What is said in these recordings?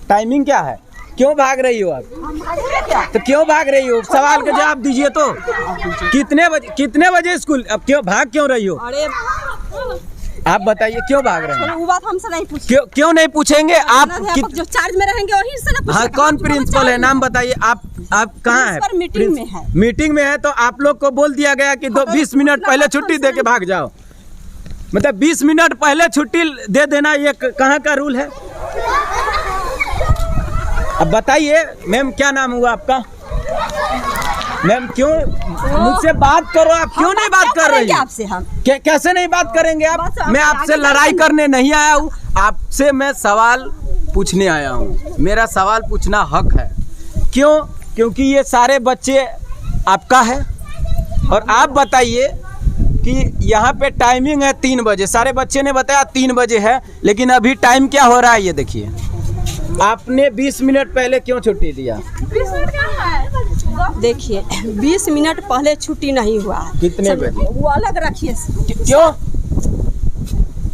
Timing क्या है? क्यों भाग रही हो आप? तो क्यों भाग रही हो? सवाल का जवाब दीजिए। तो कितने बजे स्कूल? अब क्यों भाग रही हो? अरे आप बताइए क्यों भाग रहे हैं? वो बात हमसे नहीं पूछ। क्यों नहीं पूछेंगे? आप जो चार्ज में रहेंगे वही से ना। हाँ, कौन प्रिंसिपल है? नाम बताइए। आप कहाँ है? मीटिंग में है। मीटिंग में है तो आप लोग को बोल दिया गया कि 20 मिनट पहले छुट्टी दे के भाग जाओ। मतलब 20 मिनट पहले छुट्टी दे देना ये कहाँ का रूल है? अब बताइए मैम, क्या नाम हुआ आपका? मैम क्यों मुझसे बात करो? आप क्यों नहीं बात कर रही हैं? आपसे हम कैसे नहीं बात करेंगे आप? मैं आपसे लड़ाई करने नहीं आया हूँ, आपसे मैं सवाल पूछने आया हूँ। मेरा सवाल पूछना हक है। क्यों? क्योंकि ये सारे बच्चे आपका है। और आप बताइए कि यहाँ पे टाइमिंग है 3 बजे। सारे बच्चे ने बताया 3 बजे है, लेकिन अभी टाइम क्या हो रहा है ये देखिए। आपने 20 मिनट पहले क्यों छुट्टी दिया? देखिए 20 मिनट पहले छुट्टी नहीं हुआ है। कितने बजे? वो अलग रखिए। क्यों?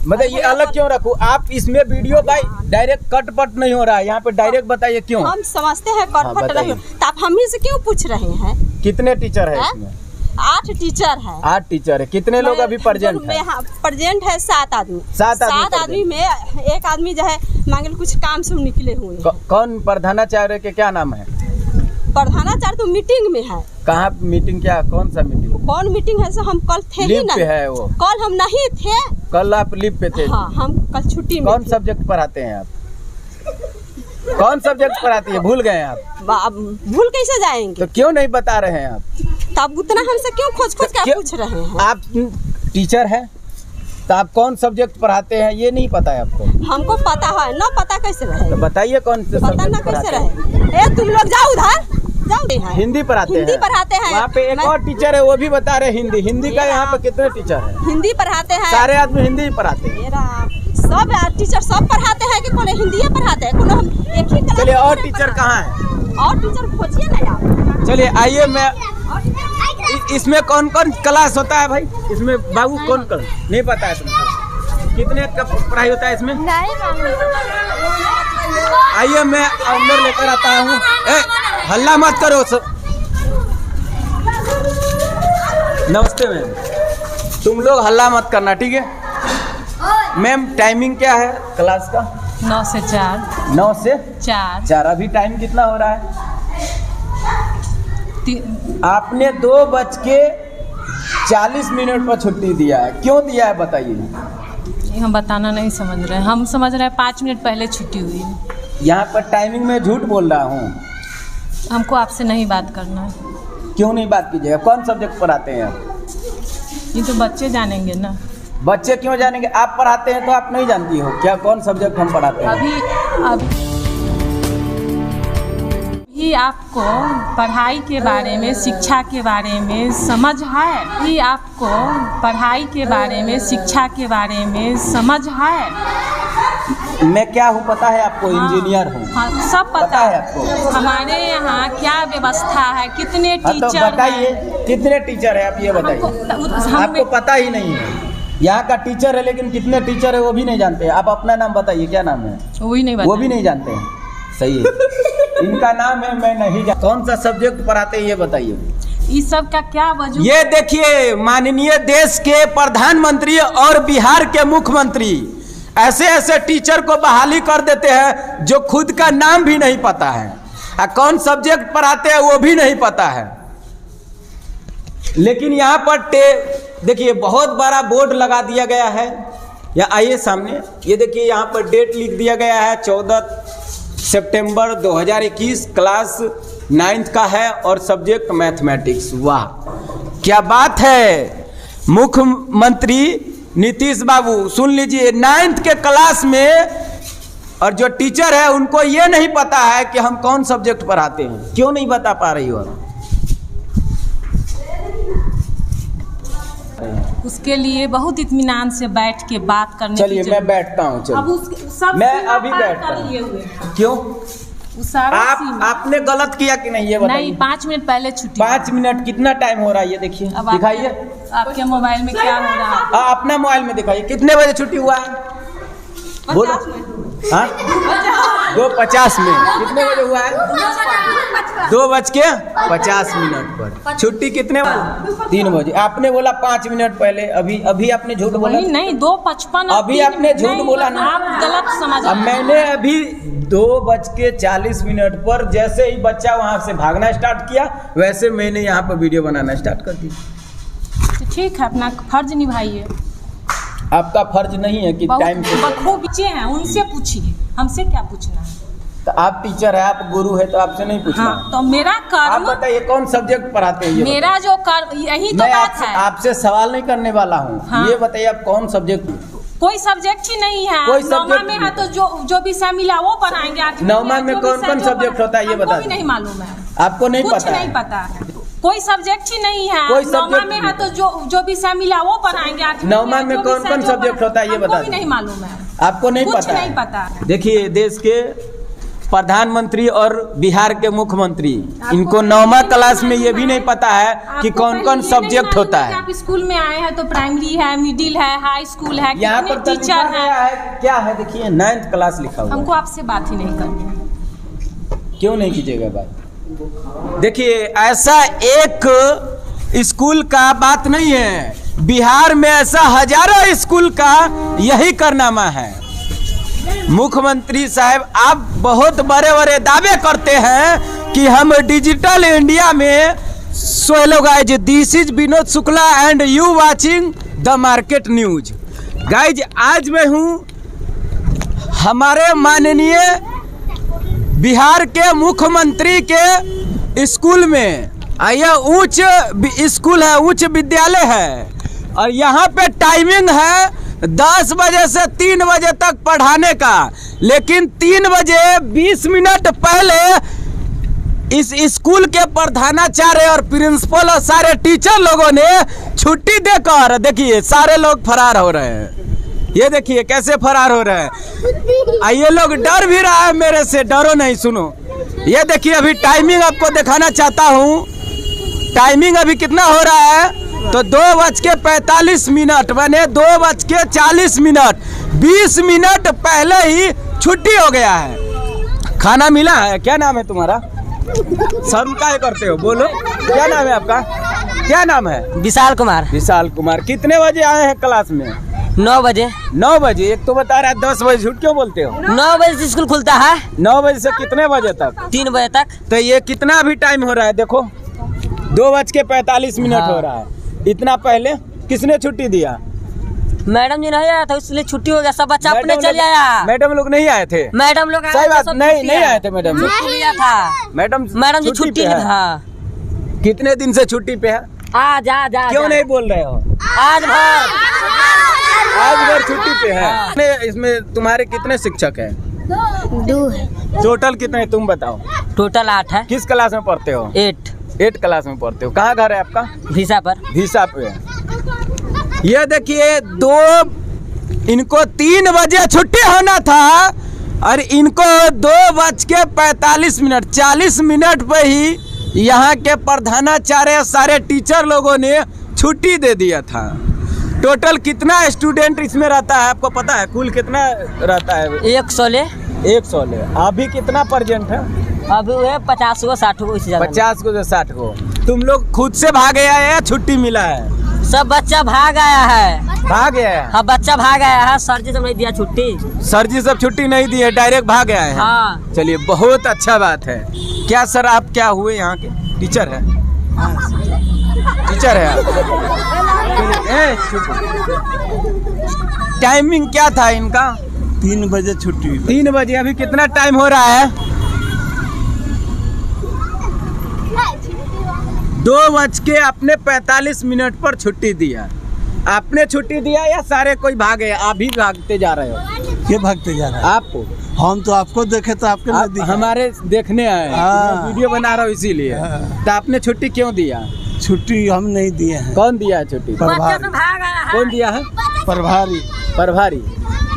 मतलब ये अलग क्यों रखूं? आप इसमें वीडियो बाई डायरेक्ट कट-पट नहीं हो रहा है, यहाँ पे डायरेक्ट बताइए क्यों? हम समझते हैं कट-पट नहीं, तो आप हम ही से क्यों पूछ रहे हैं? कितने टीचर है इसमें? 8 टीचर है। 8 टीचर है। कितने लोग अभी प्रेजेंट है? प्रेजेंट है 7 आदमी। 7 आदमी में एक आदमी जो है मांगल कुछ काम से निकले हुए हैं। कौन प्रधानाचार्य के क्या नाम है? प्रधानाचार्य तो मीटिंग में है। कहाँ मीटिंग? क्या कौन सा मीटिंग? कौन मीटिंग है? हम कल थे ही नहीं। है वो। कल हम नहीं थे। कल आप लीव पे थे? हाँ, हम कल छुट्टी में। कौन सब्जेक्ट पढ़ाते हैं आप? कौन सब्जेक्ट पढ़ाती है? भूल गए आप? भूल कैसे जाएंगे? तो क्यों नहीं बता रहे हैं आप? तब उतना हमसे क्यों खोज के पूछ रहे हैं? आप टीचर हैं तो आप कौन सब्जेक्ट पढ़ाते हैं ये नहीं पता है आपको? हमको पता है ना। पता कैसे रहे? तो बताइए कौन से पता ना कैसे रहे? तुम लोग जाओ उधर, जाओ। हिंदी पढ़ाते हैं। वहाँ पे एक और टीचर है, वो भी बता रहे हिंदी का। यहाँ पे कितने टीचर है? हिंदी पढ़ाते हैं। सारे आदमी हिंदी ही पढ़ाते हैं। सब टीचर सब पढ़ाते हैं कि कौन हिंदी पढ़ाते हैं? हम एक ही क्लास। चलिए, और टीचर कहाँ है? और टीचर खोजिए ना यार। चलिए आइए। मैं इसमें कौन कौन क्लास होता है भाई? इसमें बाबू कौन क्लास नहीं पता है तुमको? कितने का पढ़ाई होता है इसमें? आइए मैं अंदर लेकर आता हूँ। हल्ला मत करो सब। नमस्ते मैम, तुम लोग हल्ला मत करना, ठीक है? मैम टाइमिंग क्या है क्लास का? 9 से 4। 9 से 4। अभी टाइम कितना हो रहा है? आपने 2:40 पर छुट्टी दिया है। क्यों दिया है बताइए? हम बताना नहीं समझ रहे हैं। हम समझ रहे हैं 5 मिनट पहले छुट्टी हुई है। यहाँ पर टाइमिंग में झूठ बोल रहा हूँ। हमको आपसे नहीं बात करना है। क्यों नहीं बात कीजिएगा? कौन सब्जेक्ट पढ़ाते हैं आप? ये तो बच्चे जानेंगे ना। बच्चे क्यों जानेंगे? आप पढ़ाते हैं तो आप नहीं जानती हो क्या कौन सब्जेक्ट हम पढ़ाते हैं? अभी आपको पढ़ाई के बारे में, शिक्षा के बारे में समझ है? कि आपको पढ़ाई के बारे में, शिक्षा के बारे में समझ है? मैं क्या हूँ पता है आपको? इंजीनियर हूँ। हाँ, सब पता है आपको। हमारे यहाँ क्या व्यवस्था है, कितने टीचर तो बताइए कितने टीचर है? आप ये बताइए। आपको पता ही नहीं है। यहाँ का टीचर है लेकिन कितने टीचर है वो भी नहीं जानते। आप अपना नाम बताइए, क्या नाम है? वो भी नहीं जानते हैं। सही है। इनका नाम है मैं नहीं जानता। कौन सा सब्जेक्ट पढ़ाते हैं ये बताइए। इस सब का क्या वजह? ये देखिए, माननीय देश के प्रधानमंत्री और बिहार के मुख्यमंत्री ऐसे टीचर को बहाली कर देते हैं जो खुद का नाम भी नहीं पता है। कौन सब्जेक्ट पढ़ाते हैं वो भी नहीं पता है। लेकिन यहाँ पर देखिए बहुत बड़ा बोर्ड लगा दिया गया है। या आइए सामने, ये देखिए यहाँ पर डेट लिख दिया गया है 14 सितंबर 2021। क्लास 9th का है और सब्जेक्ट मैथमेटिक्स। वाह क्या बात है। मुख्यमंत्री नीतीश बाबू सुन लीजिए, 9th के क्लास में और जो टीचर है उनको ये नहीं पता है कि हम कौन सब्जेक्ट पढ़ाते हैं। क्यों नहीं बता पा रही हो? उसके लिए बहुत इत्मीनान से बैठ के बात करने। चलिए मैं बैठता हूँ। चलिए मैं अभी बैठता हूँ। क्यों? आपने गलत किया कि नहीं ये बताइए। नहीं, 5 मिनट पहले छुट्टी। 5 मिनट कितना टाइम हो रहा है ये देखिए, दिखाइए आपके मोबाइल में क्या हो रहा है। अपना मोबाइल में दिखाइए कितने बजे छुट्टी हुआ है? बोलो। हाँ 2:50 में। कितने बजे हुआ है? 2:50 पर। छुट्टी कितने? 3 बजे। आपने बोला 5 मिनट पहले। अभी आपने झूठ बोला। नहीं 2:55। अभी आपने झूठ बोला ना। आप गलत समझ। अब मैंने अभी 2:40 पर जैसे ही बच्चा वहां से भागना स्टार्ट किया, वैसे मैंने यहाँ पर वीडियो बनाना स्टार्ट कर दी। तो ठीक है, अपना फर्ज निभाइए। आपका फर्ज नहीं है कि टाइम से। बखूबी बच्चे हैं, उनसे पूछिए, हमसे क्या पूछना है? तो आप टीचर है, आप गुरु है, तो आपसे नहीं पूछना। हाँ, तो मेरा कर्म। आप बताइए कौन सब्जेक्ट पढ़ाते हैं? मेरा जो कर्म, यही तो बात है। आपसे सवाल नहीं करने वाला हूँ। हाँ। ये बताइए आप कौन सब्जेक्ट? कोई सब्जेक्ट ही नहीं है। कोई नौमा में है तो जो विषय मिला वो पढ़ाएंगे। नौमा में कौन सब्जेक्ट होता है ये बता? नहीं मालूम है। आपको नहीं पता? कुछ नहीं पता। कोई सब्जेक्ट ही नहीं है। कोई नौमा में है तो जो विषय मिला वो पढ़ाएंगे। नौमा में कौन सब्जेक्ट होता है ये बता? नहीं मालूम है। आपको नहीं पता? कुछ नहीं पता। देखिए, देश के प्रधानमंत्री और बिहार के मुख्यमंत्री, इनको 9वीं क्लास में ये भी नहीं पता है कि कौन कौन सब्जेक्ट होता है। आप स्कूल में आए हैं तो प्राइमरी है, मिडिल है, हाई स्कूल है, यहाँ पर टीचर है। क्या है? देखिए 9th क्लास लिखा हुआ। हमको आपसे बात ही नहीं करनी। क्यों नहीं कीजिएगा बात? देखिए, ऐसा एक स्कूल का बात नहीं है, बिहार में ऐसा हजारों स्कूल का यही कारनामा है। मुख्यमंत्री साहब, आप बहुत बड़े बड़े दावे करते हैं कि हम डिजिटल इंडिया में। So hello guys, this is Vinod Shukla and you watching the market news. Guys, आज मैं हूँ हमारे माननीय बिहार के मुख्यमंत्री के स्कूल में। यह उच्च स्कूल है, उच्च विद्यालय है, और यहाँ पे टाइमिंग है 10 बजे से 3 बजे तक पढ़ाने का। लेकिन 3 बजे 20 मिनट पहले इस स्कूल के प्रधानाचार्य और प्रिंसिपल और सारे टीचर लोगों ने छुट्टी देकर, देखिए सारे लोग फरार हो रहे हैं। ये देखिए कैसे फरार हो रहे हैं। ये लोग डर भी रहा है मेरे से। डरो नहीं, सुनो। ये देखिए, अभी टाइमिंग आपको दिखाना चाहता हूँ। टाइमिंग अभी कितना हो रहा है? तो 2:45 मैंने 2:40 20 मिनट पहले ही छुट्टी हो गया है। खाना मिला है? क्या नाम है तुम्हारा? शर्म काहे करते हो? बोलो, क्या नाम है आपका? क्या नाम है? विशाल कुमार। विशाल कुमार। कितने बजे आए हैं क्लास में? 9 बजे। 9 बजे? एक तो बता रहा है 10 बजे। झूठ क्यों बोलते हो? 9 बजे से स्कूल खुलता है। 9 बजे से कितने बजे तक? 3 बजे तक। तो ये कितना अभी टाइम हो रहा है? देखो 2:45 हाँ। हो रहा है। इतना पहले किसने छुट्टी दिया? मैडम जी नहीं आया था, इसलिए छुट्टी हो गया। सब बच्चा अपने चले आया। मैडम लोग नहीं आए थे? मैडम लोग सही बात, नहीं आए थे मैडम लोग। छुट्टी लिया था। मैडम जी छुट्टी है। हाँ। कितने दिन से छुट्टी पे है? आज क्यों नहीं बोल रहे हो? आज भर छुट्टी पे है। इसमें तुम्हारे कितने शिक्षक हैं? 2 है। टोटल कितने तुम बताओ? टोटल 8 है। किस क्लास में पढ़ते हो? 8 क्लास में पढ़ते हो। कहाँ घर है आपका? भीसा पर। भीसा पे। ये देखिए, इनको 3 बजे छुट्टी होना था और इनको 2:45 40 मिनट पे ही यहाँ के प्रधानाचार्य सारे टीचर लोगों ने छुट्टी दे दिया था। टोटल कितना स्टूडेंट इसमें रहता है आपको पता है? कुल कितना रहता है? 116। अभी कितना प्रेजेंट है? अभी वो 50 को 60 को, 50 को 60 को। तुम लोग खुद से भागे आए या छुट्टी मिला है? सब बच्चा भाग आया है। भाग गया है? हाँ, बच्चा भाग आया है। सर जी सब नहीं दिया छुट्टी। सर जी सब छुट्टी नहीं दी है, डायरेक्ट भाग गया है। हाँ। चलिए, बहुत अच्छा बात है। क्या सर, आप क्या हुए यहाँ के? टीचर है? टीचर है आप? टाइमिंग क्या था इनका? 3 बजे छुट्टी। 3 बजे। अभी कितना टाइम हो रहा है? 2:45 पर छुट्टी दिया। आपने छुट्टी दिया या सारे कोई भागे? आप भी भागते जा रहे हो? ये भागते जा रहा है? आपको? हम तो आपको देखे तो आपके आप हमारे देखने आए हैं। हाँ। वीडियो बना रहा हूँ इसीलिए। हाँ। तो आपने छुट्टी क्यों दिया? छुट्टी हम नहीं दिए हैं। कौन दिया है छुट्टी? बच्चा सब भाग आया है। कौन दिया है? प्रभारी।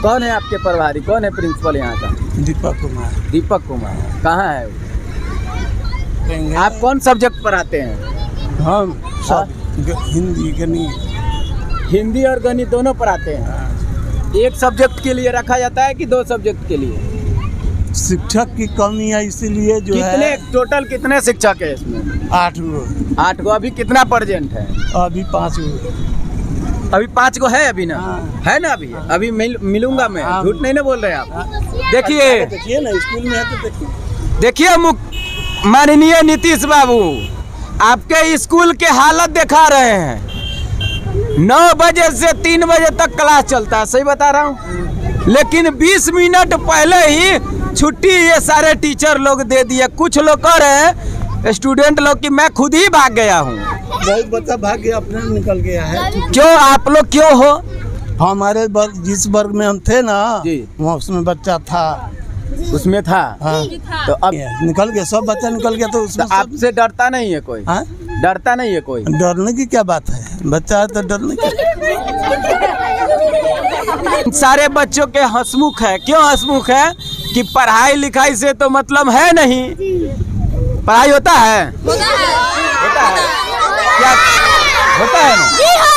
कौन है आपके प्रभारी? कौन है प्रिंसिपल यहाँ का? दीपक कुमार। कहाँ है वो? आप कौन सब्जेक्ट पढ़ाते हैं? हम सब हिंदी और गणित दोनों पढ़ाते हैं। एक सब्जेक्ट के लिए रखा जाता है कि 2 सब्जेक्ट के लिए? शिक्षक की कमी है, इसीलिए जो कितने है टोटल कितने शिक्षक है इसमें? 8 गो, 8 को। अभी कितना प्रेजेंट है? अभी 5 गो। अभी 5 को है अभी ना? हाँ। है ना अभी? अभी मिलूंगा मैं, हाँ। झूठ नहीं ना बोल रहे आप? देखिए देखिए ना, स्कूल में है तो देखिए। देखिए माननीय नीतीश बाबू, आपके स्कूल के हालत दिखा रहे हैं। 9 बजे से 3 बजे तक क्लास चलता है, सही बता रहा हूँ, लेकिन 20 मिनट पहले ही छुट्टी ये सारे टीचर लोग दे दिए। कुछ लोग कह रहे हैं स्टूडेंट लोग कि मैं खुद ही भाग गया हूँ। बहुत बच्चा भाग गया, अपने निकल गया है। क्यों? आप लोग क्यों हो? हमारे वर्ग, जिस वर्ग में हम थे ना जी, वहाँ उसमें बच्चा था। उसमें था। हाँ, तो अब निकल गया, सब बच्चा निकल गया, तो उसमें सब। आपसे डरता नहीं है कोई? हाँ? डरता नहीं है कोई? डरने की क्या बात है, बच्चा है तो डरने की। सारे बच्चों के हंसमुख है। क्यों हंसमुख है? कि पढ़ाई लिखाई से तो मतलब है नहीं। पढ़ाई होता है? होता है। क्या होता है ना?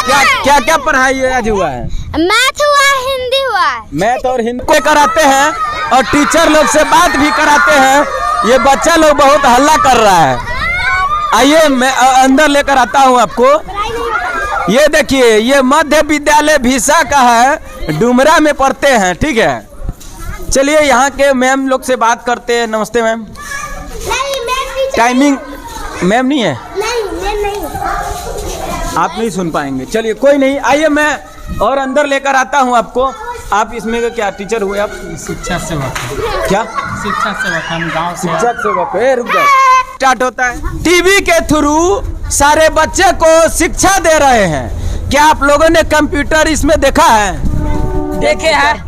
क्या क्या क्या पढ़ाई आज हुआ है? मैथ हुआ, हिंदी हुआ। मैथ और हिंदी को कराते हैं और टीचर लोग से बात भी कराते हैं। ये बच्चा लोग बहुत हल्ला कर रहा है। आइए मैं अंदर लेकर आता हूँ आपको। ये देखिए, ये मध्य विद्यालय भीसा का है, डुमरा में पढ़ते हैं, ठीक है। चलिए यहाँ के मैम लोग से बात करते हैं। नमस्ते मैम। टाइमिंग मैम नहीं है? नहीं। आप नहीं सुन पाएंगे, चलिए कोई नहीं। आइए मैं और अंदर लेकर आता हूँ आपको। आप इसमें का क्या टीचर हुए आप? शिक्षा सेवक। क्या? शिक्षा सेवक, हम गाँव से। शिक्षक सेवक। रुक जाओ, स्टार्ट होता है। टीवी के थ्रू सारे बच्चे को शिक्षा दे रहे हैं। क्या आप लोगों ने कंप्यूटर इसमें देखा है? देखे हैं।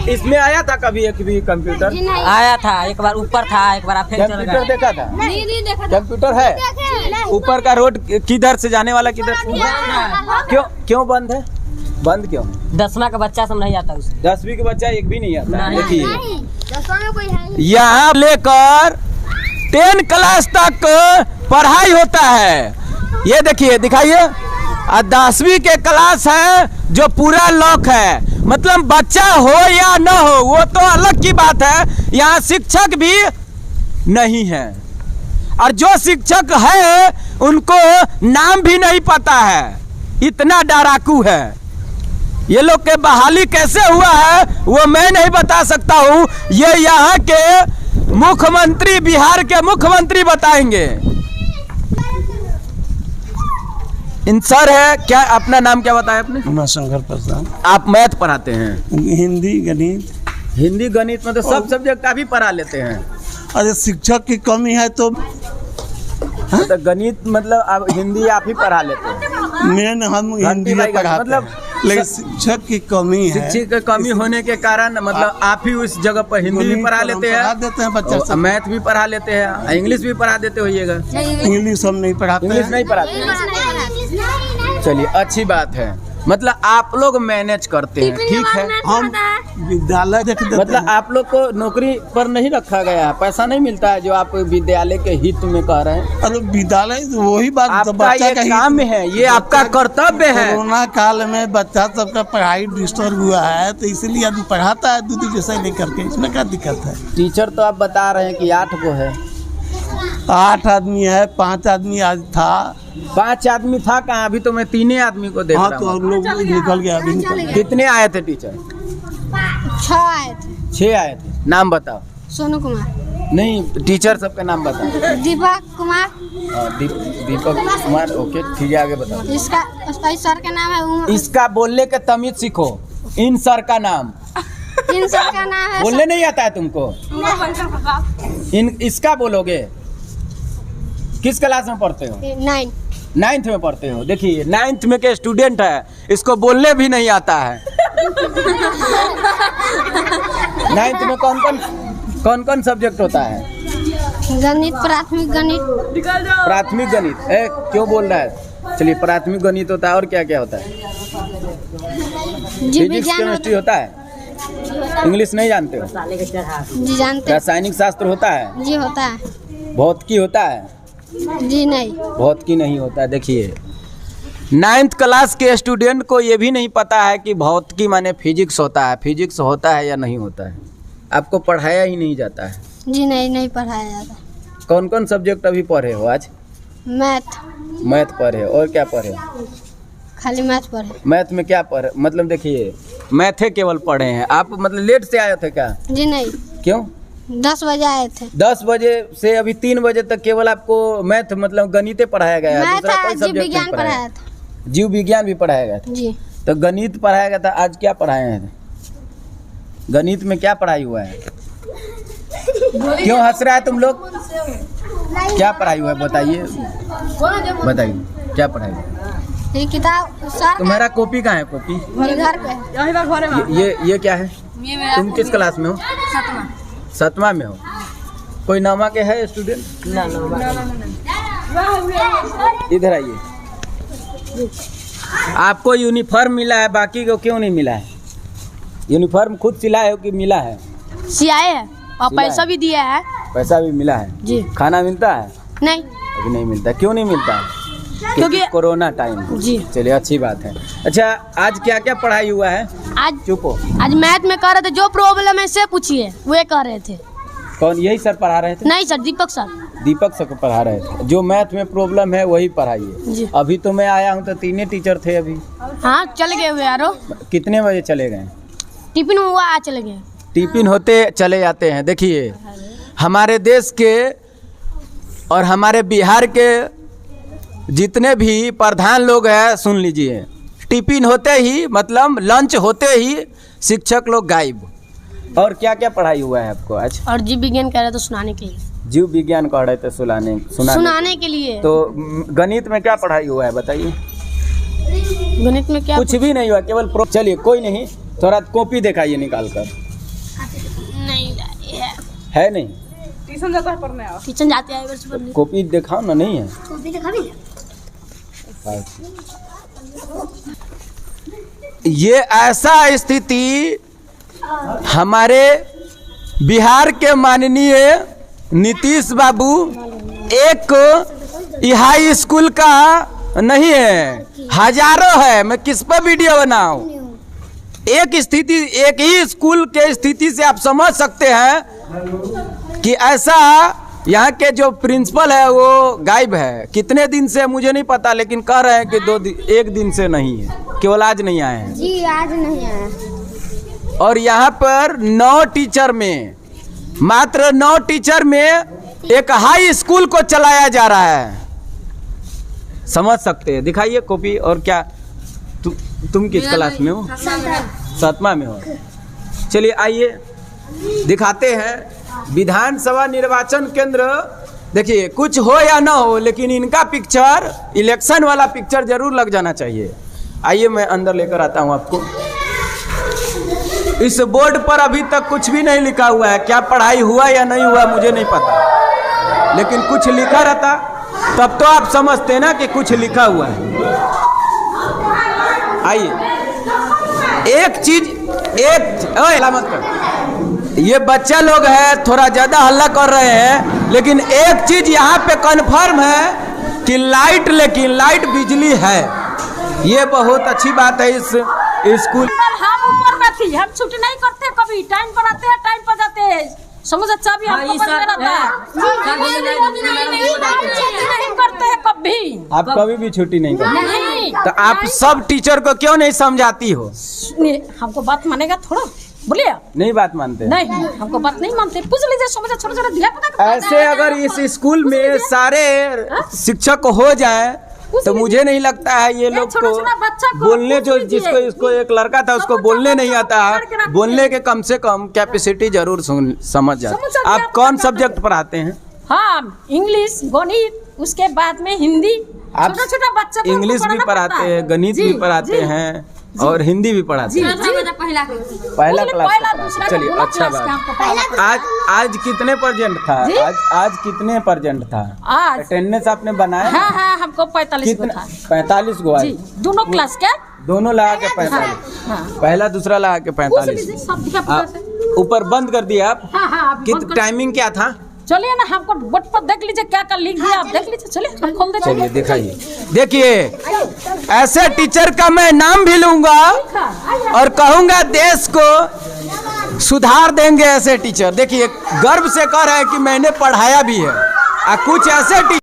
इसमें आया था कभी एक भी कंप्यूटर? आया था, एक बार ऊपर था, एक बार फिर चल कंप्यूटर गया। देखा था? नहीं देखा। कंप्यूटर है ऊपर का। रोड किधर से जाने वाला किधर से? क्यों बंद है? बंद क्यों? 10वां का बच्चा सब नहीं आता उसमें। 10वीं के बच्चा एक भी नहीं आता। नहीं। देखिए में कोई है? यहाँ लेकर 10 क्लास तक पढ़ाई होता है। ये देखिए, दिखाइए। 10वीं के क्लास है जो पूरा लॉक है। मतलब बच्चा हो या न हो वो तो अलग की बात है। यहाँ शिक्षक भी नहीं है, और जो शिक्षक है उनको नाम भी नहीं पता है। इतना डाराकू है। ये लोग के बहाली कैसे हुआ है वो मैं नहीं बता सकता हूँ। ये यहाँ के मुख्यमंत्री, बिहार के मुख्यमंत्री बताएंगे। इन सर है क्या? अपना नाम क्या बताया आपने? उमाशंकर प्रसाद। आप मैथ पढ़ाते हैं? हिंदी, गणित। हिंदी गणित में तो सब सब्जेक्ट आप ही पढ़ा लेते हैं। अरे शिक्षक की कमी है तो तो गणित मतलब आप हिंदी आप ही पढ़ा लेते हैं? मेन हम हिंदी में पढ़ाते मतलब हैं, लेकिन शिक्षक की कमी है। शिक्षक की कमी होने के कारण मतलब आप ही उस जगह पर हिंदी भी पढ़ा लेते पढ़ा देते हैं बच्चा हैं, सब। मैथ भी पढ़ा लेते हैं, इंग्लिश भी पढ़ा देते होइएगा? इंग्लिश हम नहीं पढ़ाते इंग्लिश हैं। नहीं पढ़ाते हैं। चलिए अच्छी बात है। मतलब आप लोग मैनेज करते हैं, ठीक है। हम विद्यालय देख देते मतलब हैं। आप लोग को नौकरी पर नहीं रखा गया है, पैसा नहीं मिलता है जो आप विद्यालय के हित में कह रहे हैं? अरे विद्यालय वही बात तो आपका बच्चा ये का काम है, ये आपका कर्तव्य है। कोरोना काल में बच्चा सबका पढ़ाई डिस्टर्ब हुआ है, तो इसीलिए आदमी पढ़ाता है दूध जैसा लेकर के। इसमें क्या दिक्कत है? टीचर तो आप बता रहे हैं कि 8 को है। 8 आदमी है, 5 आदमी आज था। 5 आदमी था कहाँ? अभी तो मैं 3 आदमी को देख हाँ, रहा तो हूँ। हम लोग निकल गया, अभी निकल गया। कितने आए थे टीचर? 6 आए थे। 6 आए थे। नाम बताओ। सोनू कुमार, नहीं, टीचर सबके नाम बताओ। दीपक कुमार, दीपक कुमार, ओके ठीक है, आगे बताओ। इसका सर का नाम है इसका बोलने के तमीज सीखो। इन सर का नाम, इन सर का नाम है बोलने नहीं आता है तुमको? इसका बोलोगे? किस क्लास में पढ़ते हो? 9th में पढ़ते हो। देखिए 9th में के स्टूडेंट है, इसको बोलने भी नहीं आता है। 9th में कौन कौन सब्जेक्ट होता है? गणित, प्राथमिक गणित। प्राथमिक गणित। क्यों बोल रहा है? चलिए, प्राथमिक गणित होता है, और क्या क्या होता है? फिजिक्स, केमिस्ट्री होता है। इंग्लिश नहीं जानते हो? जी जानते। रासायनिक शास्त्र होता है? जी होता है। भौतिकी होता है? जी नहीं। भौतिकी नहीं होता है। देखिए 9th क्लास के स्टूडेंट को ये भी नहीं पता है कि भौतिकी माने फिजिक्स होता है। फिजिक्स होता है या नहीं होता है? आपको पढ़ाया ही नहीं जाता है? जी नहीं पढ़ाया जाता। कौन कौन सब्जेक्ट अभी पढ़े हो आज? मैथ पढ़े और क्या पढ़े? खाली मैथ पढ़े। मैथ में क्या पढ़े? मतलब देखिए मैथे केवल पढ़े हैं आप, मतलब लेट से आए थे क्या? जी नहीं। क्यों? 10 बजे आए थे। 10 बजे से अभी 3 बजे तक केवल आपको मैथ मतलब गणित पढ़ाया गया है? मैथ दूसरा कोई जीव सब्जेक्ट विज्ञान नहीं पढ़ाया था। जीव विज्ञान भी पढ़ाया गया था? जी। तो गणित पढ़ाया गया था, आज क्या पढ़ाए हैं? गणित में क्या पढ़ाई हुआ है? क्यों हंस रहा है तुम लोग? क्या पढ़ाई हुआ है बताइए, बताइए क्या पढ़ाई हुआ? ये किताब सर तुम्हारा कॉपी कहाँ है? कॉपी घर पे। ये क्या है? तुम किस क्लास में हो? 7वां में हो। कोई नामा के है स्टूडेंट? इधर आइए। आपको यूनिफॉर्म मिला है, बाकी को क्यों नहीं मिला है? यूनिफॉर्म खुद सिलाए हो कि मिला है? सियाए है और सिलाए। पैसा भी दिया है। पैसा भी मिला है जी। खाना मिलता है? नहीं। अभी नहीं मिलता। क्यों नहीं मिलता है? क्योंकि कोरोना टाइम। जी। चलिए अच्छी बात है। अच्छा आज क्या क्या पढ़ाई हुआ है? आज चुप हो। आज मैथ में कह रहे थे जो प्रॉब्लम है से पूछिए, वे कह रहे थे। कौन? यही सर पढ़ा रहे थे? नहीं सर, दीपक सर। दीपक सर को पढ़ा रहे थे। जो मैथ में प्रॉब्लम है वही पढ़ाइए। जी। अभी तो मैं आया हूँ तो 3 टीचर थे अभी। हाँ चल गए हुए यारो। कितने बजे चले गए? टिफिन हुआ आज चले गए। टिफिन होते चले जाते हैं। देखिए हमारे देश के और हमारे बिहार के जितने भी प्रधान लोग हैं सुन लीजिए, टिफिन होते ही मतलब लंच होते ही शिक्षक लोग गायब। और क्या क्या पढ़ाई हुआ है आपको आज? और जीव विज्ञान कह रहे थे सुनाने के लिए। जीव विज्ञान कह रहे थे सुनाने के लिए। तो गणित में क्या पढ़ाई हुआ है बताइए? गणित में क्या? कुछ भी नहीं हुआ, केवल चलिए कोई नहीं, थोड़ा कॉपी दिखाइए निकाल कर। नहीं है नहीं? ट्यूशन जाता है पढ़ने? किचन जाते हैं। कॉपी दिखाओ ना। नहीं है? कॉपी दिखा भी। ये ऐसा स्थिति हमारे बिहार के माननीय नीतीश बाबू एक हाई स्कूल का नहीं है, हजारों है। मैं किस पर वीडियो बनाऊं? एक स्थिति, एक ही स्कूल के स्थिति से आप समझ सकते हैं कि ऐसा यहाँ के जो प्रिंसिपल है वो गायब है। कितने दिन से मुझे नहीं पता, लेकिन कह रहे हैं कि 1 दिन से नहीं है, केवल आज नहीं आए हैं। जी आज नहीं आया। और यहाँ पर 9 टीचर में, मात्र 9 टीचर में एक हाई स्कूल को चलाया जा रहा है। समझ सकते हैं? दिखाइए कॉपी। और क्या तुम किस क्लास में हो? 7वां में हो। चलिए आइए दिखाते हैं विधानसभा निर्वाचन केंद्र। देखिए कुछ हो या ना हो, लेकिन इनका पिक्चर, इलेक्शन वाला पिक्चर जरूर लग जाना चाहिए। आइए मैं अंदर लेकर आता हूं आपको। इस बोर्ड पर अभी तक कुछ भी नहीं लिखा हुआ है। क्या पढ़ाई हुआ या नहीं हुआ मुझे नहीं पता, लेकिन कुछ लिखा रहता तब तो आप समझते ना कि कुछ लिखा हुआ है। आइए एक चीज, मत कर। ये बच्चा लोग है थोड़ा ज्यादा हल्ला कर रहे हैं, लेकिन एक चीज यहाँ पे कंफर्म है कि लाइट, लेकिन लाइट बिजली है। ये बहुत अच्छी बात है इस स्कूल। हम ऊपर में थी, हम छुट्टी नहीं करते कभी, टाइम पर आते हैं टाइम पर जाते हैं। समझ अच्छा भी हमको बंद रहता है। नहीं करते हैं कभी। आप कभी भी छुट्टी नहीं करते? नहीं। तो आप सब टीचर को क्यों नहीं समझाती हो? हमको बात मानेगा थोड़ा, बोलिए। नहीं बात मानते? नहीं हमको बात नहीं मानते। पूछ लीजिए, समझ छोटे छोटे धिया पता। ऐसे अगर इस स्कूल में सारे शिक्षक हो जाए तो मुझे नहीं लगता है ये लोग को बोलने, जो जिसको इसको एक लड़का था उसको बोलने नहीं आता है, बोलने के कम से कम कैपेसिटी जरूर समझ जाते। आप कौन सब्जेक्ट पढ़ाते हैं? हाँ इंग्लिश, गणित, उसके बाद में हिंदी। आप छोटा बच्चा इंग्लिश भी पढ़ाते हैं, गणित भी पढ़ाते हैं और हिंदी भी पढ़ाते हैं? पहला क्लास। चलिए अच्छा बात। आज कितने परसेंट था? आज कितने परसेंट था? आज अटेंडेंस आपने बनाया? हाँ हमको 45 को था। 45 को आज दोनों क्लास क्या? दोनों लगा के 45। पहला दूसरा लगा के 45। ऊपर बंद कर दिया आप? हाँ। कितना टाइमिंग क्या था? चलिए ना, हमको बोर्ड पर देख लीजिए क्या क्या लिख दिया, आप देख लीजिए। चलिए हम खोल देते हैं। चलिए दिखाइए। देखिए ऐसे टीचर का मैं नाम भी लूंगा और कहूंगा देश को सुधार देंगे ऐसे टीचर। देखिए गर्व से कह रहे हैं कि मैंने पढ़ाया भी है। कुछ ऐसे टीचर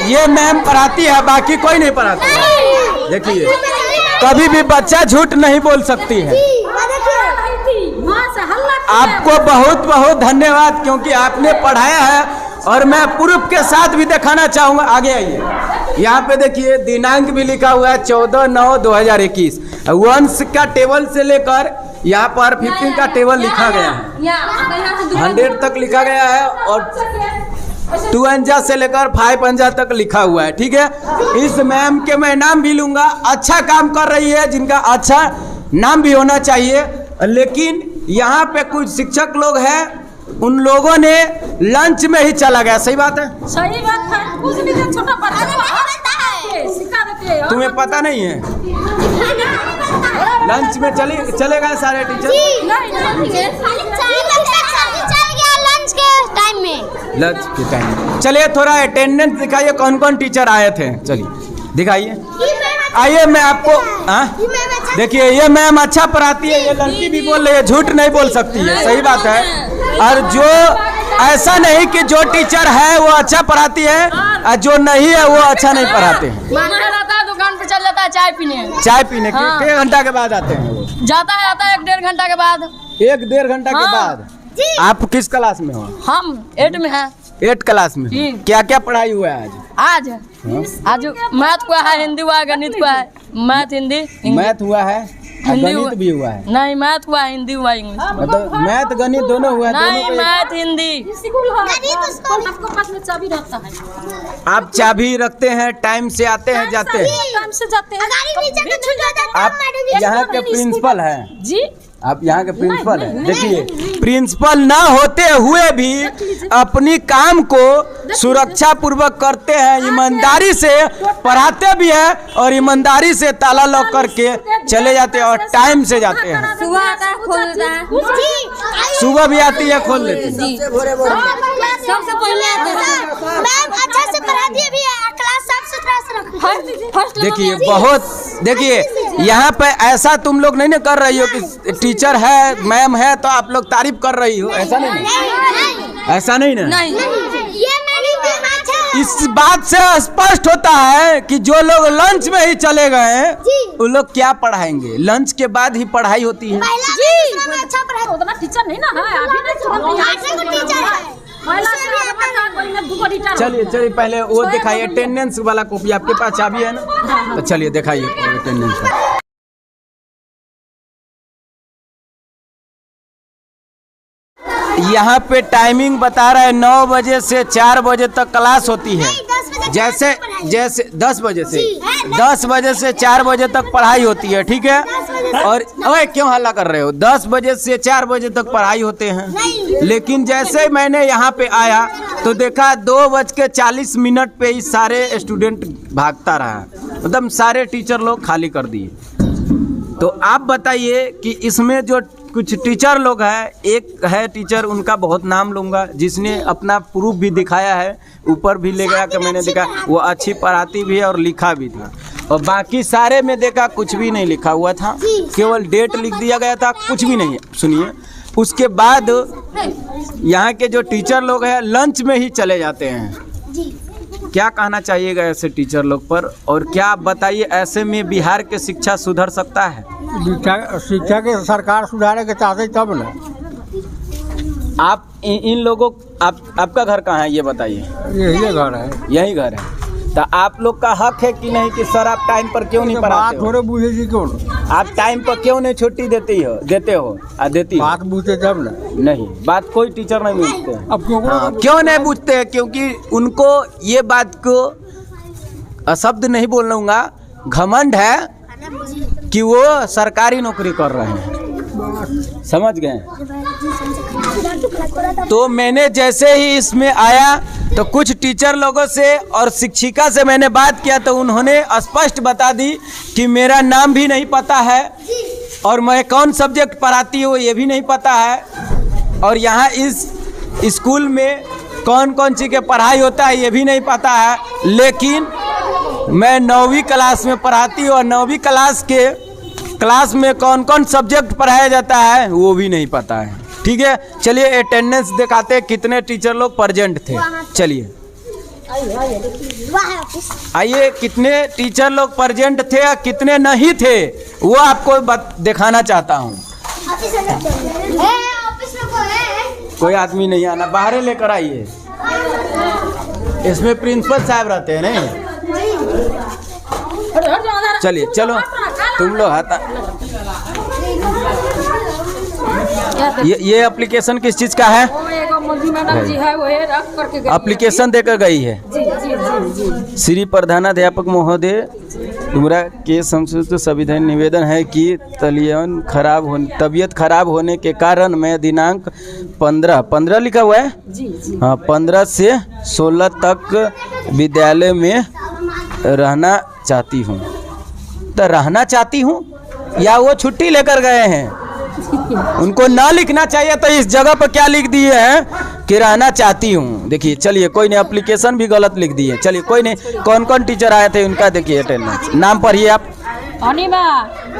ये मैम पढ़ाती है, बाकी कोई नहीं पढ़ाता है। देखिए कभी भी बच्चा झूठ नहीं बोल सकती है। आपको बहुत बहुत धन्यवाद, क्योंकि आपने पढ़ाया है। और मैं प्रूफ के साथ भी दिखाना चाहूँगा। आगे आइए, यहाँ पे देखिए दिनांक भी लिखा हुआ है 14/9/2021। वंश का टेबल से लेकर यहाँ पर 15 का टेबल लिखा गया है, 100 तक लिखा गया है, और 2 अंजा से लेकर 5 अंजा तक लिखा हुआ है। ठीक है, इस मैम के मैं नाम भी लूंगा। अच्छा काम कर रही है, जिनका अच्छा नाम भी होना चाहिए। लेकिन यहाँ पे कुछ शिक्षक लोग हैं, उन लोगों ने लंच में ही चला गया। सही बात है, सही बात है। कुछ भी तो छोटा बच्चा सिखा देते हैं। तुम्हें पता नहीं है? लंच में चले गए सारे टीचर। लंच के टाइम। चलिए थोड़ा अटेंडेंस दिखाइए, कौन कौन टीचर आए थे। चलिए दिखाइए। आइए मैं आपको देखिए, ये मैम अच्छा पढ़ाती है। ये लड़की भी बोल रही है, झूठ नहीं बोल सकती है। सही बात है। और जो ऐसा नहीं कि जो टीचर है वो अच्छा पढ़ाती है और जो नहीं है वो अच्छा नहीं पढ़ाते हैं। दुकान पे चल जाता है चाय पीने कितने घंटा के बाद आते हैं वो? आता है 1-1.5 घंटा के बाद। 1-1.5 घंटा के बाद। आप किस क्लास में हो? हम 8 में हैं। 8 क्लास में। क्या क्या पढ़ाई हुआ है आज? आज मैथ हुआ है, हिंदी हुआ है, गणित हुआ है। मैथ हुआ है, गणित भी हुआ है। नहीं, मैथ हुआ है, हिंदी हुआ है, इंग्लिश। मतलब मैथ गणित दोनों हुआ है? नहीं, मैथ हिंदी। आपको पास में चाबी रहता है। आप चाबी रखते हैं, टाइम से आते हैं जाते हैं? टाइम से जाते हैं। आप यहाँ के प्रिंसिपल हैं? जी, आप यहाँ के प्रिंसिपल हैं। देखिए प्रिंसिपल ना होते हुए भी अपनी काम को सुरक्षा पूर्वक करते हैं, ईमानदारी से पढ़ाते भी हैं और ईमानदारी से ताला लॉक करके चले जाते हैं और टाइम से जाते हैं। सुबह आता है, खोल देता है। सुबह भी आती है, खोल देती है। सबसे पहले आते हैं। मैम अच्छा से पढ़ाती है, क्लास साफ सुथरा से रखती है। देखिए देखिए यहाँ पे ऐसा तुम लोग नहीं ना कर रही हो कि टीचर है, मैम है तो आप लोग तारीफ कर रही हो। ऐसा नहीं ना? ऐसा नहीं ना? इस बात से स्पष्ट होता है कि जो लोग लंच में ही चले गए हैं वो लोग क्या पढ़ाएंगे। लंच के बाद ही पढ़ाई होती है। उतना टीचर नहीं ना है अभी। चलिए पहले वो दिखाइए, अटेंडेंस वाला कॉपी आपके पास चाबी है ना? तो चलिए दिखाइए अटेंडेंस का। यहाँ पे टाइमिंग बता रहा है 9 बजे से 4 बजे तक क्लास होती है। जैसे 10 बजे से 4 बजे तक पढ़ाई होती है। ठीक है, और ओए क्यों हल्ला कर रहे हो? 10 बजे से 4 बजे तक पढ़ाई होते हैं। लेकिन जैसे मैंने यहाँ पे आया तो देखा 2:40 पे ही सारे स्टूडेंट भागता रहा, मतलब सारे टीचर लोग खाली कर दिए। तो आप बताइए कि इसमें जो कुछ टीचर लोग हैं, एक है टीचर उनका बहुत नाम लूँगा, जिसने अपना प्रूफ भी दिखाया है, ऊपर भी ले गया कि मैंने देखा वो अच्छी पढ़ाती भी है और लिखा भी था। और बाकी सारे में देखा कुछ भी नहीं लिखा हुआ था, केवल डेट लिख दिया गया था, कुछ भी नहीं। सुनिए, उसके बाद यहाँ के जो टीचर लोग हैं लंच में ही चले जाते हैं। क्या कहना चाहिएगा ऐसे टीचर लोग पर, और क्या आप बताइए ऐसे में बिहार के शिक्षा सुधर सकता है? शिक्षा के सरकार सुधारे के चाहते तब ना। आप इन लोगों आपका घर कहाँ है ये बताइए? यही घर है। यही घर है। तो आप लोग का हक है कि नहीं कि सर आप टाइम पर क्यों नहीं पढ़ाते हो? थोड़े बुझे जी क्यों? आप टाइम पर क्यों नहीं छुट्टी देते हो? बात बुझते जब ना। नहीं, बात कोई टीचर नहीं बुझते हैं। अब क्यों नहीं बुझते हैं? क्योंकि उनको ये बात को अशब्द नहीं बोलूँगा, घमंड है कि वो सरकारी नौकरी कर रहे हैं। समझ गए? तो मैंने जैसे ही इसमें आया तो कुछ टीचर लोगों से और शिक्षिका से मैंने बात किया तो उन्होंने स्पष्ट बता दी कि मेरा नाम भी नहीं पता है और मैं कौन सब्जेक्ट पढ़ाती हूँ ये भी नहीं पता है। और यहाँ इस स्कूल में कौन कौन सी के पढ़ाई होता है ये भी नहीं पता है, लेकिन मैं 9वीं क्लास में पढ़ाती हूँ और 9वीं क्लास में कौन कौन सब्जेक्ट पढ़ाया जाता है वो भी नहीं पता है। ठीक है, चलिए अटेंडेंस दिखाते हैं कितने टीचर लोग प्रेजेंट थे। चलिए आइए, कितने टीचर लोग प्रेजेंट थे और कितने नहीं थे वो आपको दिखाना चाहता हूँ। कोई आदमी नहीं आना, बाहर लेकर आइए। इसमें प्रिंसिपल साहब रहते हैं नहीं। चलिए चलो तुम लोग हटा। ये एप्लीकेशन किस चीज का है? एप्लीकेशन देकर गई है। श्री प्रधानाध्यापक महोदय, तुम्हारा के संशोधित संविधान निवेदन है कि तबीयत खराब होने के कारण मैं दिनांक 15 लिखा हुआ है, हाँ 15 से 16 तक विद्यालय में रहना चाहती हूँ। तो रहना चाहती हूँ या वो छुट्टी लेकर गए हैं? उनको ना लिखना चाहिए, तो इस जगह पर क्या लिख दिए हैं कि रहना चाहती हूँ। देखिए चलिए, कोई नहीं, एप्लीकेशन भी गलत लिख दिए। चलिए कोई नहीं, कौन कौन टीचर आए थे उनका देखिए अटेंडेंस। नाम पढ़िए आप। अनिमा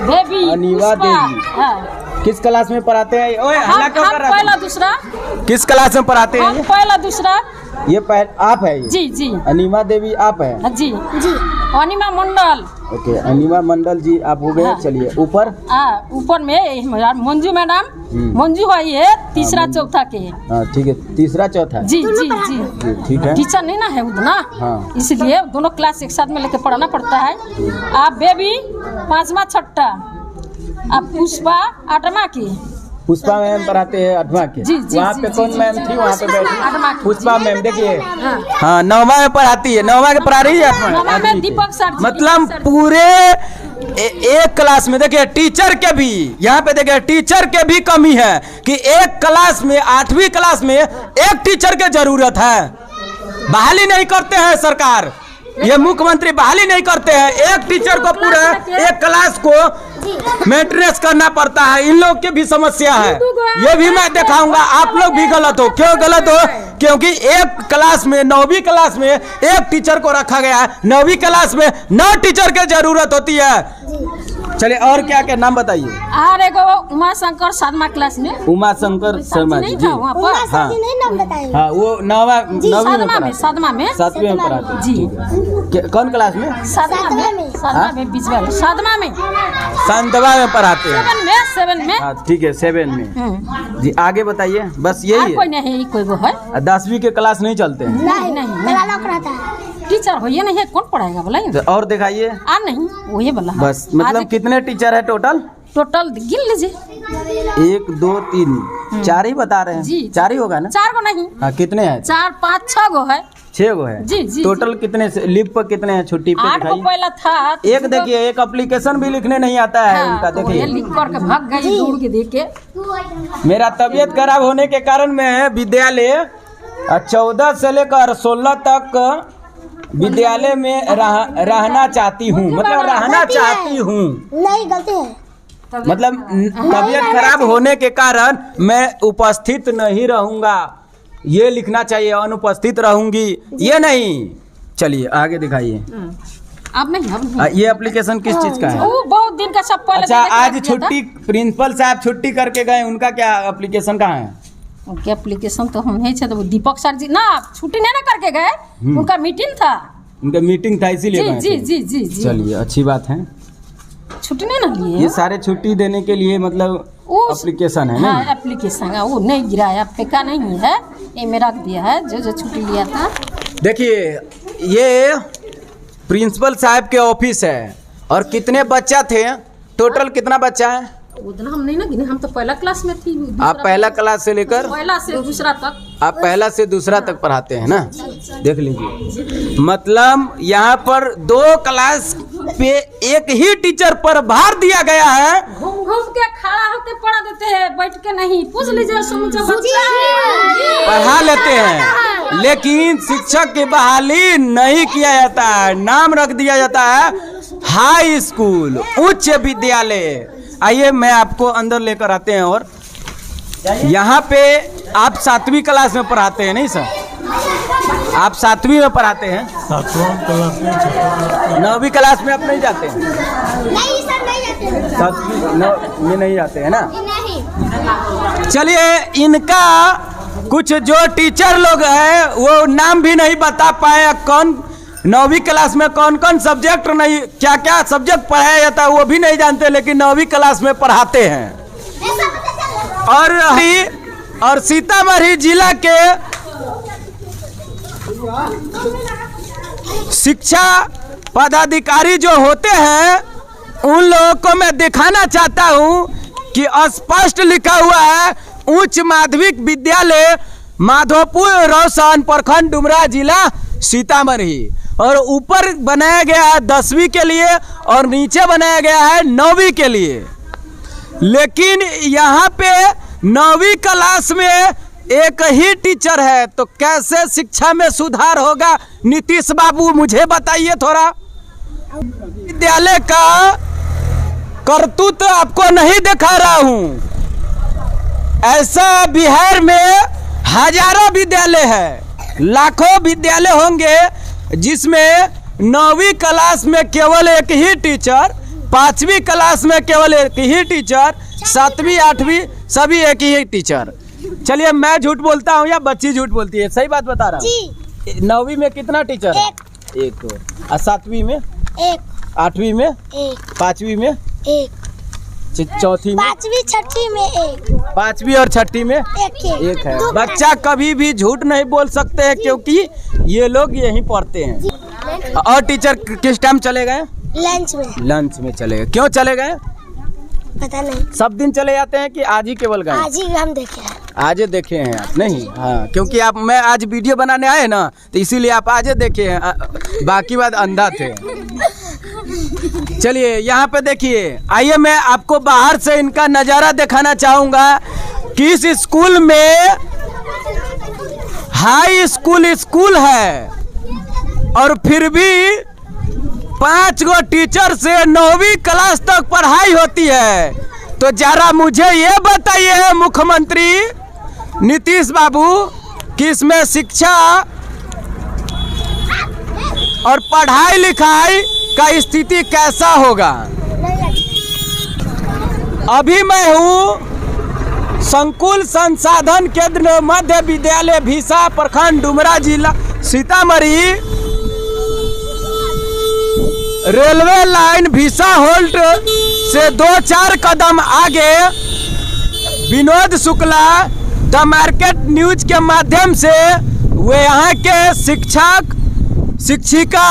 देवी। अनिमा देवी किस क्लास में पढ़ाते हैं? ओए हल्ला क्यों कर रहा है? पहला दूसरा। किस क्लास में पढ़ाते हैं? पहला दूसरा। ये आप है ये? जी जी। अनिमा देवी आप है? जी जी। अनिमा मंडल। ओके, अनिमा मंडल जी आप हो गए। चलिए ऊपर। ऊपर में मंजू मैडम, मंजू है ये तीसरा चौथा के। ठीक है, तीसरा चौथा। जी जी जी ठीक है। टीचर नहीं ना है उतना, इसलिए दोनों क्लास एक साथ में लेके पढ़ाना पड़ता है। आप बेबी 5वां 6ठा, आप पुष्पा 8वां की। पुष्पा मैम पढ़ाते हैं 8वां के। वहाँ पे कौन मैम थी वहाँ पे बैठी? पुष्पा मैम देखिए, हाँ 9वां में पढ़ाती है। 9वां के पढ़ा रही है 8वां। दीपक सर। मतलब पूरे एक क्लास में देखिए टीचर के भी, यहाँ पे देखिए टीचर के भी कमी है कि एक क्लास में 8वीं क्लास में एक टीचर की जरूरत है। बहाली नहीं करते हैं सरकार, ये मुख्यमंत्री बहाली नहीं करते हैं। एक टीचर को पूरा एक क्लास को मेंटेनेंस करना पड़ता है। इन लोग की भी समस्या है, ये भी मैं दिखाऊंगा। आप लोग भी गलत हो। क्यों गलत हो? क्योंकि एक क्लास में 9वीं क्लास में एक टीचर को रखा गया है। 9वीं क्लास में 9 टीचर की जरूरत होती है। चलिए और क्या क्या नाम बताइए। और एगो उमा शंकर 7वां क्लास में। उमा शंकर शर्मा जी, जी वहाँ पर। हाँ वो 9वीं में 7वां में 7वीं में पढ़ाते जी। कौन क्लास में? 7वां में 7वां में 7वां में पढ़ाते हैं। 7 में। हाँ ठीक है, 7 में जी। आगे बताइए, बस यही है? कोई नहीं, कोई वो है। 10वीं के क्लास नहीं चलते हैं? नहीं टीचर हो ये नहीं है, कौन पढ़ाएगा बोला? और दिखाइए। नहीं वही बोला। बस मतलब कितने टीचर है टोटल? गिन लीजिए। 1 2 3 4 ही बता रहे हैं जी। 4 ही होगा ना? 4 गो नहीं। हाँ कितने हैं? 4 5 6 गो है। 6 गो है जी जी। टोटल कितने लीव पर कितने हैं? छुट्टी पे 8 गो पहला था। एक देखिए, एक एप्लीकेशन भी लिखने नहीं आता है उनका। देखिए लिख करके भाग गई दूर के देख के। मेरा तबीयत खराब होने के कारण मैं विद्यालय 14 से लेकर 16 तक विद्यालय में रहना चाहती हूँ। मतलब रहना चाहती हूँ नहीं, गलती है। मतलब तबीयत खराब होने के कारण मैं उपस्थित नहीं रहूंगा, ये लिखना चाहिए। अनुपस्थित रहूंगी ये नहीं। चलिए आगे दिखाइए। अब नहीं। ये एप्लीकेशन किस चीज का है? वो बहुत दिन का सब पहले। अच्छा, आज छुट्टी प्रिंसिपल साहब छुट्टी करके गए, उनका क्या एप्लीकेशन कहाँ है? उनके एप्लीकेशन तो हम नहीं थे, तो दीपक सर जी ना छुट्टी नहीं ना करके गए, उनका मीटिंग था। उनका मीटिंग था इसीलिए गए थे? जी जी जी जी। चलिए अच्छी बात है। छुट्टी नहीं ना लिए। ये सारे छुट्टी देने के लिए मतलब एप्लीकेशन है ना? हाँ एप्लीकेशन है, वो नहीं गिराया, फेंका नहीं है, ये में रख दिया है जो छुट्टी लिया था। देखिए ये प्रिंसिपल साहब के ऑफिस है। और कितने बच्चा थे टोटल? कितना बच्चा है? उतना हम नहीं ना गिने, हम तो पहला क्लास में थी। आप पहला क्लास से लेकर पहला से दूसरा तक? आप पहला से दूसरा तक पढ़ाते हैं ना? देख लीजिए, मतलब यहाँ पर 2 क्लास पे एक ही टीचर पर भार दिया गया है। घूम घूम के खड़ा होके पढ़ा देते हैं, बैठ के नहीं। पूछ लीजिए समूचा पढ़ा लेते हैं, लेकिन शिक्षक की बहाली नहीं किया जाता है। नाम रख दिया जाता है हाई स्कूल, उच्च विद्यालय। आइए मैं आपको अंदर लेकर आते हैं। और यहाँ पे आप 7वीं क्लास में पढ़ाते हैं नहीं सर? आप 7वीं में पढ़ाते हैं? 7वां क्लास में 9वीं क्लास में आप नहीं जाते हैं? नहीं सर नहीं जाते 7वीं में नहीं जाते हैं ना? नहीं। चलिए, इनका कुछ जो टीचर लोग हैं वो नाम भी नहीं बता पाए, कौन 9वीं क्लास में कौन कौन सब्जेक्ट नहीं, क्या क्या सब्जेक्ट पढ़ाया जाता है वो भी नहीं जानते, लेकिन 9वीं क्लास में पढ़ाते हैं। और सीतामढ़ी जिला के शिक्षा पदाधिकारी जो होते हैं उन लोगों को मैं दिखाना चाहता हूं कि स्पष्ट लिखा हुआ है उच्च माध्यमिक विद्यालय माधोपुर रोशन प्रखंड डुमरा जिला सीतामढ़ी, और ऊपर बनाया गया है 10वीं के लिए और नीचे बनाया गया है 9वीं के लिए। लेकिन यहाँ पे 9वीं क्लास में एक ही टीचर है, तो कैसे शिक्षा में सुधार होगा? नीतीश बाबू मुझे बताइए थोड़ा। विद्यालय का करतूत आपको नहीं दिखा रहा हूँ, ऐसा बिहार में हजारों विद्यालय है, लाखों विद्यालय होंगे जिसमें 9वीं क्लास में केवल एक ही टीचर, 5वीं क्लास में केवल एक ही टीचर, 7वीं 8वीं सभी एक ही टीचर। चलिए, मैं झूठ बोलता हूँ या बच्ची झूठ बोलती है? सही बात बता रहा हूँ। 9वीं में कितना टीचर है? एक। और 7वीं में एक, 8वीं में एक, 5वीं में एक, चौथी में 5वीं 6वीं में एक, 5वीं और 6वीं में एक है। बच्चा कभी भी झूठ नहीं बोल सकते हैं क्योंकि ये लोग यहीं पढ़ते हैं। और टीचर किस टाइम चले गए? लंच में। लंच में चले गए। क्यों चले गए? पता नहीं, सब दिन चले जाते हैं कि आज ही केवल गए? आज ही हम देखे हैं। आज देखे हैं आप? नहीं, हाँ, क्योंकि आप मैं आज वीडियो बनाने आए ना, तो इसीलिए आप आज देखे हैं, बाकी बात अंधा थे। चलिए, यहाँ पे देखिए, आइए मैं आपको बाहर से इनका नज़ारा दिखाना चाहूँगा कि इस स्कूल में हाई स्कूल है और फिर भी 5 गो टीचर से 9वीं क्लास तक पढ़ाई होती है। तो जरा मुझे ये बताइए मुख्यमंत्री नीतीश बाबू कि इसमें शिक्षा और पढ़ाई लिखाई का स्थिति कैसा होगा? अभी मैं हूँ संकुल संसाधन केंद्र मध्य विद्यालय भीसा प्रखंड डुमरा जिला Sitamarhi, railway line Bhisa halt से 2-4 कदम आगे Vinod Shukla the market news के माध्यम से वे यहाँ के शिक्षक शिक्षिका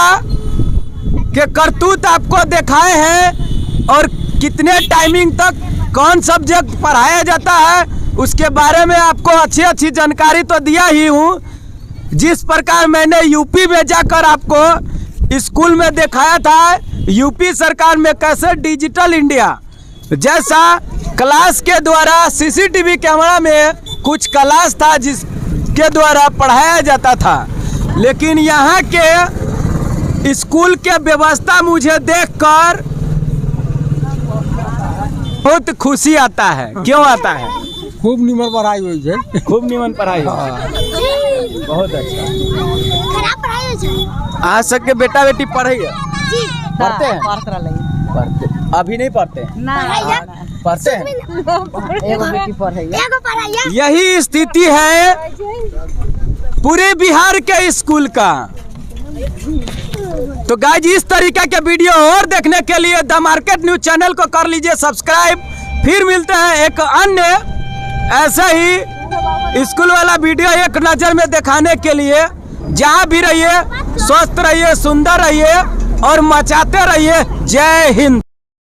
के करतूत आपको दिखाए हैं और कितने टाइमिंग तक कौन सब्जेक्ट पढ़ाया जाता है उसके बारे में आपको अच्छी जानकारी तो दिया ही हूँ। जिस प्रकार मैंने यूपी में जाकर आपको स्कूल में दिखाया था, यूपी सरकार में कैसे डिजिटल इंडिया जैसा क्लास के द्वारा सीसीटीवी कैमरा में कुछ क्लास था जिसके द्वारा पढ़ाया जाता था, लेकिन यहाँ के स्कूल के व्यवस्था मुझे देखकर बहुत खुशी आता है। क्यों आता है? खूब निमन पढ़ाई हुई है। खूब निमन पढ़ाई बहुत अच्छा। खराब पढ़ाई हो आज तक के बेटा बेटी पढ़े पढ़ते हैं? पढ़ते अभी नहीं पढ़ते पढ़ते हैं। यही स्थिति है पूरे बिहार के स्कूल का। तो गाइज, इस तरीके के वीडियो और देखने के लिए द मार्केट न्यूज चैनल को कर लीजिए सब्सक्राइब। फिर मिलते हैं एक अन्य ऐसा ही स्कूल वाला वीडियो एक नज़र में दिखाने के लिए। जहाँ भी रहिए स्वस्थ रहिए, सुंदर रहिए और मचाते रहिए। जय हिंद।